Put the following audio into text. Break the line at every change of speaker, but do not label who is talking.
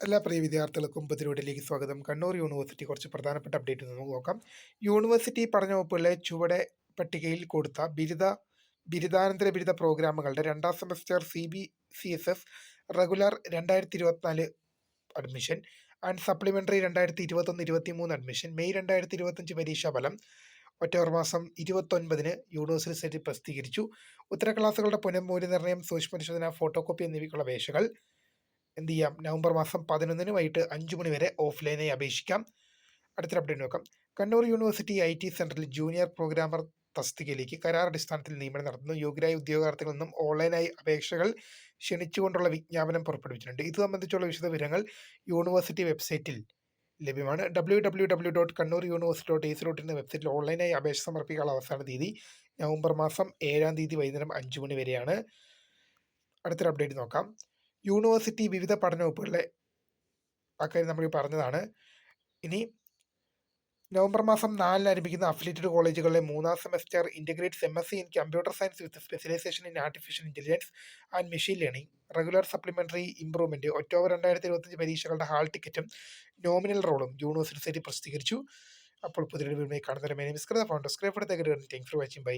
എല്ലാ പ്രിയ വിദ്യാർത്ഥികൾക്കും പുതിയൊരുവിലേക്ക് സ്വാഗതം. കണ്ണൂർ യൂണിവേഴ്സിറ്റി കുറച്ച് പ്രധാനപ്പെട്ട അപ്ഡേറ്റ് നമുക്ക് നോക്കാം. യൂണിവേഴ്സിറ്റി പഠന വകുപ്പുകളിലെ ചുവടെ പട്ടികയിൽ കൊടുത്ത ബിരുദാനന്തര ബിരുദ പ്രോഗ്രാമുകളുടെ രണ്ടാം semester CBCSS regular 2024 admission and supplementary 2021-23 admission May 2025 പരീക്ഷാ ഫലം ഒക്ടോബർ മാസം 29 യൂണിവേഴ്സിറ്റി സൈറ്റിൽ പ്രസിദ്ധീകരിച്ചു. ഉത്തര ക്ലാസുകളുടെ പുനർമൂല്യനിർണ്ണയം, സൂക്ഷ്മപരിശോധന, ഫോട്ടോ കോപ്പി എന്നിവയ്ക്കുള്ള അപേക്ഷകൾ എന്ത് ചെയ്യാം? നവംബർ മാസം 11 വൈകിട്ട് 5 മണി വരെ ഓഫ്ലൈനായി അപേക്ഷിക്കാം. അടുത്തൊരു അപ്ഡേറ്റ് നോക്കാം. കണ്ണൂർ യൂണിവേഴ്സിറ്റി IT സെന്ററിൽ ജൂനിയർ പ്രോഗ്രാമർ തസ്തികയിലേക്ക് കരാർ അടിസ്ഥാനത്തിൽ നിയമനം നടത്തുന്നു. യോഗ്യരായ ഉദ്യോഗാർത്ഥികളിൽ നിന്നും ഓൺലൈനായി അപേക്ഷകൾ ക്ഷണിച്ചുകൊണ്ടുള്ള വിജ്ഞാപനം പുറപ്പെടുവിച്ചിട്ടുണ്ട്. ഇത് സംബന്ധിച്ചുള്ള വിശദവിവരങ്ങൾ യൂണിവേഴ്സിറ്റി വെബ്സൈറ്റിൽ ലഭ്യമാണ്. www.kannuruniversity.ac.in എന്ന വെബ്സൈറ്റിൽ ഓൺലൈനായി അപേക്ഷ സമർപ്പിക്കാനുള്ള അവസാന തീയതി നവംബർ മാസം 7 വൈകുന്നേരം 5 മണി വരെയാണ്. അടുത്തൊരു അപ്ഡേറ്റ് നോക്കാം. യൂണിവേഴ്സിറ്റി വിവിധ പഠന വകുപ്പുകളിലെ അക്കാര്യം നമ്മൾ പറഞ്ഞതാണ്. ഇനി നവംബർ മാസം 4 ആരംഭിക്കുന്ന അഫിലിയേറ്റഡ് കോളേജുകളിലെ 3ാം semester integrates MSc in computer science with specialization in artificial intelligence and machine learning regular supplementary improvement October 2025 പരീക്ഷകളുടെ ഹാൾ ടിക്കറ്റും നോമിനൽ റോളും യൂണിവേഴ്സിറ്റി സൈറ്റിൽ പ്രസിദ്ധീകരിച്ചു. അപ്പോൾ പുതിയൊരു വീഡിയോയിൽ കാണുന്നവരെ താങ്ക്സ് ഫോർ വാച്ചിങ്. ബൈ.